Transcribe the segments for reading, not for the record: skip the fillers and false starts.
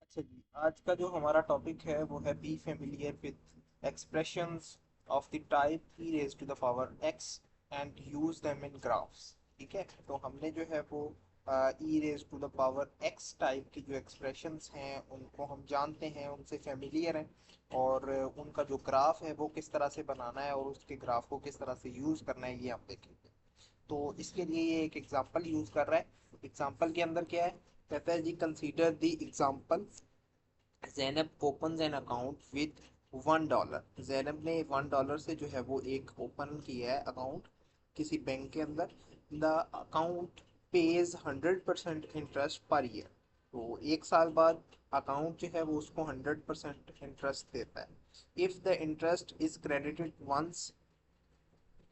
अच्छा जी, आज का जो हमारा टॉपिक है वो है be familiar with expressions of the type e raise to the power x and use them in graphs. ठीक है, तो हमने जो है वो e raise to the power x type की जो एक्सप्रेशंस हैं उनको हम जानते हैं, उनसे फेमिलियर हैं। और उनका जो ग्राफ है वो किस तरह से बनाना है और उसके ग्राफ को किस तरह से यूज करना है ये हम देखेंगे। तो इसके लिए ये एक एग्जांपल यूज कर रहा है। एग्जांपल के अंदर क्या है, कहता है जी consider the example Zainab open an account with $1। Zainab ने $1 से जो है वो एक ओपन किया है अकाउंट किसी बैंक के अंदर। The account page 100% interest per year. तो एक साल बाद अकाउंट जो है वो उसको 100% इंटरेस्ट देता है। If the interest is credited once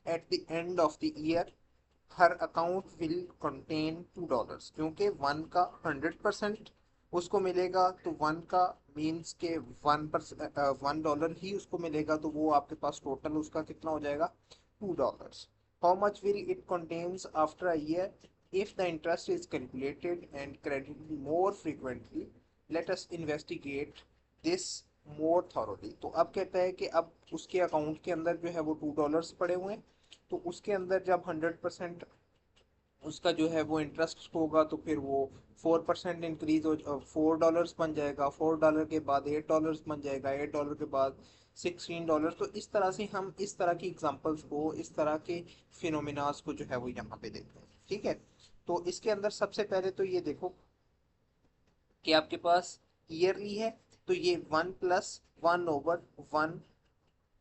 at the end of the year, हर अकाउंट विल कंटेन $2। क्योंकि वन का 100% उसको मिलेगा तो वन का मीन्स के 1% $1 ही उसको मिलेगा, तो वो आपके पास टोटल उसका कितना हो जाएगा, $2। How much will it contains after a year if the interest is calculated and credit more frequently. Let us investigate this more thoroughly. तो अब कहता है कि अब उसके अकाउंट के अंदर जो है वो $2 पड़े हुए हैं। तो उसके अंदर जब 100% उसका जो है वो इंटरेस्ट होगा तो फिर वो 4% इंक्रीज हो, $4 बन जाएगा। $4 के बाद $8 बन जाएगा। $8 के बाद $16। तो इस तरह से हम इस तरह की एग्जांपल्स को, इस तरह के फिनोमिनास को जो है वो यहाँ पे देखते हैं। ठीक है, तो इसके अंदर सबसे पहले तो ये देखो कि आपके पास ईयरली है, तो ये 1+1/1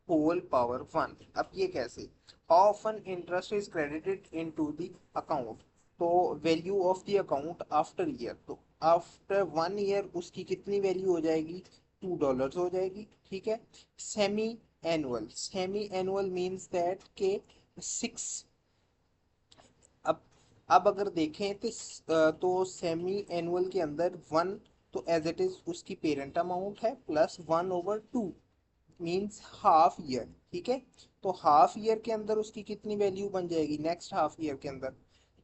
होल पावर 1। अब ये कैसे, often interest is credited in to the account. तो value of the account after year, तो आफ्टर 1 ईयर उसकी कितनी वैल्यू हो जाएगी, $2 हो जाएगी। ठीक है, semi annual, semi annual means that के 6। अब अब अगर देखें तो सेमी एनुअल के अंदर वन, तो एज इट इज उसकी पेरेंट अमाउंट है प्लस 1/2 मीन्स हाफ ईयर। ठीक है, तो हाफ ईयर के अंदर उसकी कितनी वैल्यू बन जाएगी, नेक्स्ट हाफ ईयर के अंदर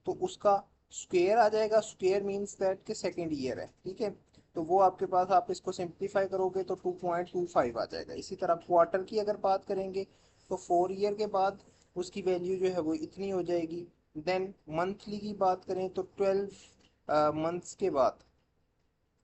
तो उसका स्क्वायर आ जाएगा। स्क्वायर मीन्स दैट के सेकेंड ईयर है। ठीक है, तो वो आपके पास, आप इसको सिंप्लीफाई करोगे तो 2.25 आ जाएगा। इसी तरह क्वार्टर की अगर बात करेंगे तो 4 ईयर के बाद उसकी वैल्यू जो है वो इतनी हो जाएगी। देन मंथली की बात करें तो 12 मंथ्स के बाद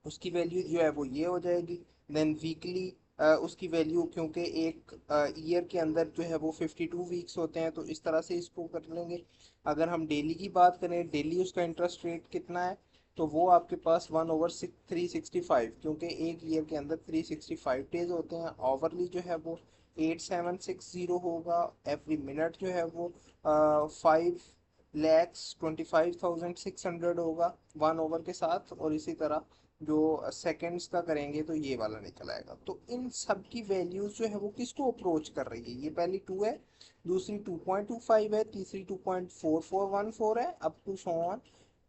उसकी वैल्यू जो है वो ये हो जाएगी। देन वीकली उसकी वैल्यू, क्योंकि एक ईयर के अंदर जो है वो 52 वीक्स होते हैं, तो इस तरह से इसको कर लेंगे। अगर हम डेली की बात करें, डेली उसका इंटरेस्ट रेट कितना है, तो वो आपके पास 1/365, क्योंकि एक ईयर के अंदर 365 डेज होते हैं। ओवरली जो है वो 8760 होगा। एवरी मिनट जो है वो 5,25,600 होगा 1 ओवर के साथ। और इसी तरह जो सेकंड्स का करेंगे तो ये वाला निकल आएगा। तो इन सब की वैल्यूज जो है वो किसको अप्रोच कर रही है, ये पहली 2 है, दूसरी 2.25 है, तीसरी 2.4414 है, अप टू सो ऑन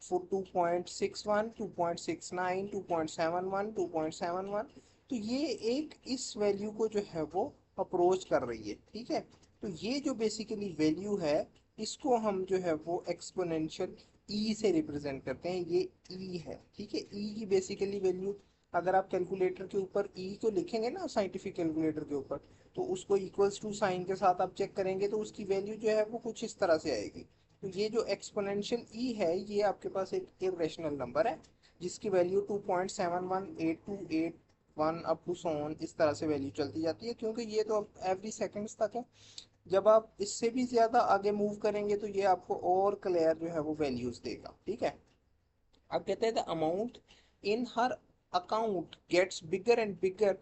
2.61, 2.69, 2.71, 2.71। तो ये एक इस वैल्यू को जो है वो अप्रोच कर रही है। ठीक है, तो ये जो बेसिकली वैल्यू है इसको हम जो है वो एक्सपोनेंशियल ई से रिप्रेजेंट करते हैं। ये ई है। ठीक है, ई की बेसिकली वैल्यू, अगर आप कैलकुलेटर के ऊपर ई को लिखेंगे ना, साइंटिफिक कैलकुलेटर के ऊपर, तो उसको इक्वल्स टू साइन के साथ आप चेक करेंगे तो उसकी वैल्यू जो है वो कुछ इस तरह से आएगी। तो ये जो एक्सपोनेंशियल ई है ये आपके पास एक इरेशनल नंबर है जिसकी value 2.718281 up to so on इस तरह से वैल्यू चलती जाती है, क्योंकि ये तो अब एवरी सेकंड्स तक है। जब आप इससे भी ज्यादा आगे मूव करेंगे तो ये आपको और क्लियर जो है वो वैल्यूज देगा। ठीक है, अब कहते हैं द अमाउंट इन हर account gets bigger and bigger,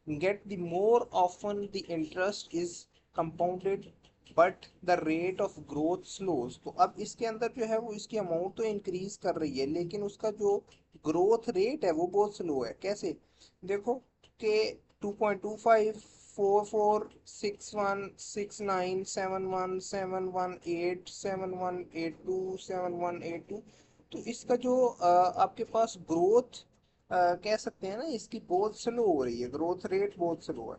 get the more often the interest is compounded but the rate of growth slows. तो अब इसके अंदर जो है वो इसकी अमाउंट तो इंक्रीज कर रही है लेकिन उसका जो ग्रोथ रेट है वो बहुत स्लो है। कैसे, देखो कि 2.25, 4, 4, 6, 9, 7, 1, 7, 1, 8, 7, 1, 8, 2, 7, 1, 8, 2, तो इसका जो आपके पास ग्रोथ कह सकते हैं ना, इसकी बहुत स्लो हो रही है, ग्रोथ रेट बहुत स्लो है।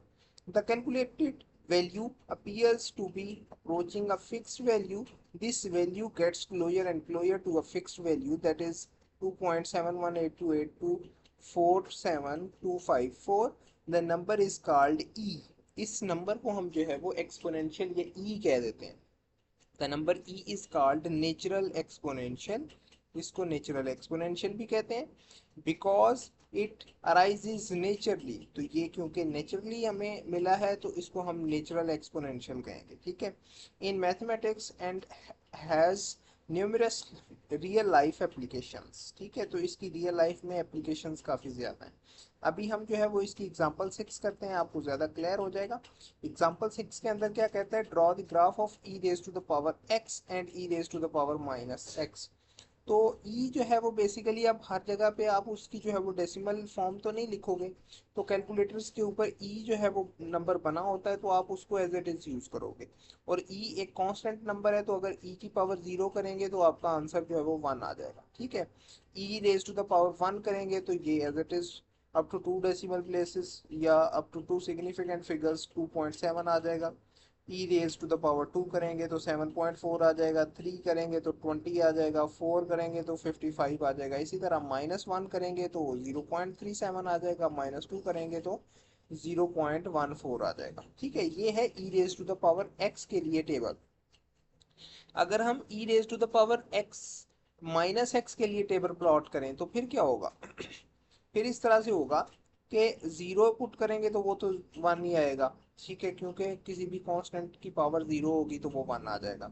The calculated value appears to be approaching a fixed value. This value gets closer and closer to a fixed value, that is 2.718282 47254, the number is called ई। इस नंबर को हम जो है वो एक्सपोनेंशियल या ई कह देते हैं। The number E is called natural exponential, इसको नेचुरल एक्सपोनेंशियल भी कहते हैं, बिकॉज इट अराइजेज नेचुरली। तो ये क्योंकि नेचुरली हमें मिला है तो इसको हम नेचुरल एक्सपोनेंशियल कहेंगे, ठीक है। In mathematics and has numerous real life applications, ठीक है। तो इसकी रियल लाइफ में एप्लीकेशंस काफ़ी ज़्यादा हैं। अभी हम जो है वो इसकी एग्जांपल 6 करते हैं, आपको ज़्यादा क्लियर हो जाएगा। एग्जांपल 6 के अंदर क्या कहता है, draw the graph of e raise to the power x and e raise to the power minus x. तो ई जो है वो बेसिकली अब हर जगह पे आप उसकी जो है वो डेसिमल फॉर्म तो नहीं लिखोगे, तो कैलकुलेटर्स के ऊपर ई जो है वो नंबर बना होता है तो आप उसको एज इट इज यूज करोगे। और ई एक कांस्टेंट नंबर है, तो अगर ई की पावर 0 करेंगे तो आपका आंसर जो है वो 1 आ जाएगा, ठीक है। E raise to the power 1 करेंगे तो ये as it is up to 2 decimal places या अप टू 2 सिग्निफिकेंट फिगर्स 2.7 आ जाएगा। E raise to the power 2 करेंगे तो 7.4 आ जाएगा, 3 करेंगे तो 20 आ जाएगा, 4 करेंगे तो 55 आ जाएगा। इसी तरह -1 करेंगे तो 0.37 आ जाएगा, -2 करेंगे तो 0.14 आ जाएगा, ठीक है। ये है e raise to the power x के लिए टेबल। अगर हम e raise to the power x minus x के लिए टेबल प्लॉट करें तो फिर क्या होगा फिर इस तरह से होगा कि 0 पुट करेंगे तो वो तो 1 ही आएगा, ठीक है, क्योंकि किसी भी कांस्टेंट की पावर 0 होगी तो वो 1 आ जाएगा।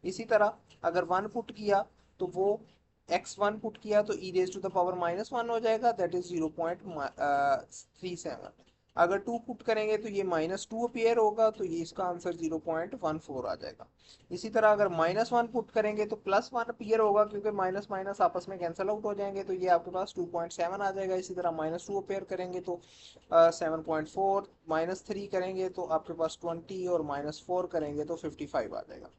इसी तरह अगर 1 पुट किया तो वो x1 पुट किया तो e raise to the power -1 हो जाएगा, दैट इज 0.37। अगर 2 पुट करेंगे तो ये -2 अपीयर होगा, तो ये इसका आंसर 0.14 आ जाएगा। इसी तरह अगर -1 पुट करेंगे तो +1 अपीयर होगा, क्योंकि माइनस माइनस आपस में कैंसिल आउट हो जाएंगे, तो ये आपके पास 2.7 आ जाएगा। इसी तरह -2 अपीयर करेंगे तो 7.4, -3 करेंगे तो आपके पास 20 और -4 करेंगे तो 55 आ जाएगा।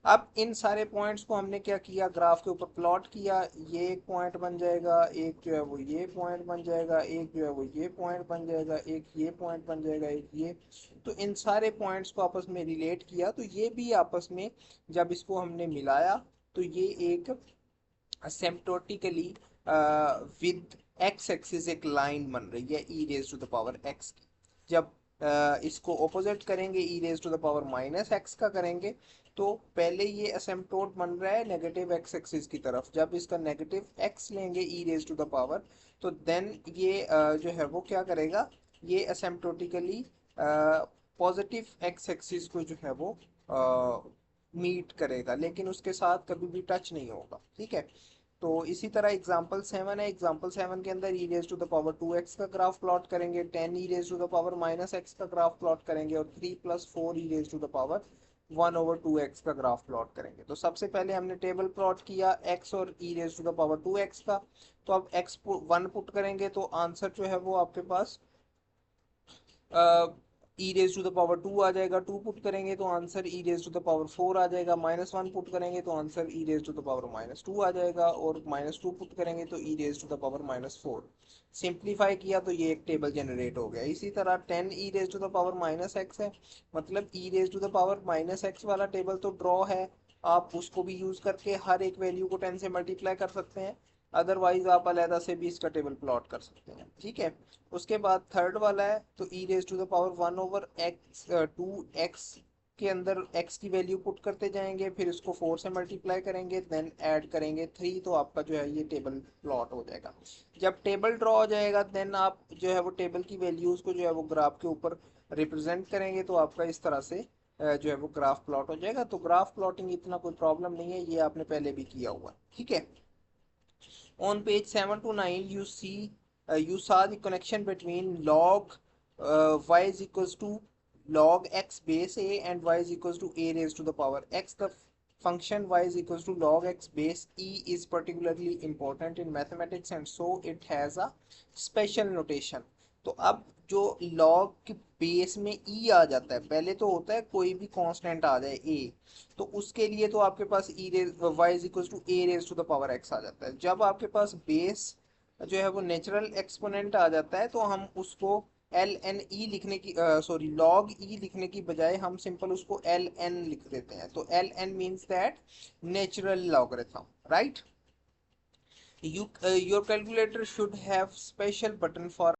अब इन सारे पॉइंट्स को हमने क्या किया, ग्राफ के ऊपर प्लॉट किया। ये एक पॉइंट बन जाएगा, एक जो है वो ये पॉइंट बन जाएगा, एक जो है वो ये पॉइंट बन जाएगा, एक ये पॉइंट बन जाएगा, एक ये। तो इन सारे पॉइंट्स को आपस में रिलेट किया तो ये भी आपस में जब इसको हमने मिलाया तो ये एक असिम्प्टोटिकली विद एक्स एक्सिस एक लाइन बन रही है e raise to the power x की। जब इसको ऑपोजिट करेंगे, e raise to the power minus x का करेंगे, तो पहले ये असिम्प्टोट बन रहा है नेगेटिव एक्स एक्सिस की तरफ। जब इसका नेगेटिव एक्स लेंगे ई रेज टू द पावर, तो देन ये जो है वो क्या करेगा, ये असिम्प्टोटिकली पॉजिटिव एक्स एक्सिस को जो है वो मीट करेगा, लेकिन उसके साथ कभी भी टच नहीं होगा, ठीक है। तो इसी तरह एग्जाम्पल 7 है। एग्जाम्पल 7 के अंदर e raise to the power 2x का ग्राफ प्लॉट करेंगे, 10 e raise to the power -x का ग्राफ प्लॉट करेंगे और 3 + 4 e raise to the power 1/2x का ग्राफ प्लॉट करेंगे। तो सबसे पहले हमने टेबल प्लॉट किया x और e raise to the power 2x का। तो अब x 1 पुट करेंगे तो आंसर जो है वो आपके पास e raise to the power 2 आ जाएगा। 2 पुट करेंगे तो answer e raise to the power 4 आ जाएगा। -1 पुट करेंगे तो answer e raise to the power -2 आ जाएगा, और -2 पुट करेंगे तो e raise to the power -4। Simplify किया तो ये एक टेबल जनरेट हो गया। इसी तरह 10 e raise to the power -x है, मतलब e raise to the power -x वाला टेबल तो ड्रॉ है, आप उसको भी यूज करके हर एक वैल्यू को 10 से मल्टीप्लाई कर सकते हैं। अदरवाइज आप अलहदा से भी इसका टेबल प्लॉट कर सकते हैं, ठीक है। उसके बाद थर्ड वाला है, तो e raise to the power 1/x 2x के अंदर x की वैल्यू पुट करते जाएंगे, फिर इसको 4 से मल्टीप्लाई करेंगे, देन ऐड करेंगे 3, तो आपका जो है ये टेबल प्लॉट हो जाएगा। जब टेबल ड्रॉ हो जाएगा देन आप जो है वो टेबल की वैल्यूज को जो है वो ग्राफ के ऊपर रिप्रेजेंट करेंगे, तो आपका इस तरह से जो है वो ग्राफ प्लॉट हो जाएगा। तो ग्राफ प्लॉटिंग इतना कोई प्रॉब्लम नहीं है, ये आपने पहले भी किया हुआ, ठीक है। On page 7 to 9, you saw the connection between log y is equals to log x base a and y is equals to a raised to the power x. The function y is equals to log x base e is particularly important in mathematics, and so it has a special notation. तो अब जो log के base में e आ जाता है, पहले तो होता है कोई भी कांस्टेंट आ जाए a, तो उसके लिए तो आपके पास e raise y is equal to a raise to the power x आ जाता है। जब आपके पास बेस जो है वो नेचुरल एक्सपोनेंट आ जाता है तो हम उसको एल एन ई लिखने की सॉरी लॉग ई लिखने की बजाय हम सिंपल उसको एल एन लिख देते हैं। तो l n means that natural logarithm, right. Your calculator should have special button for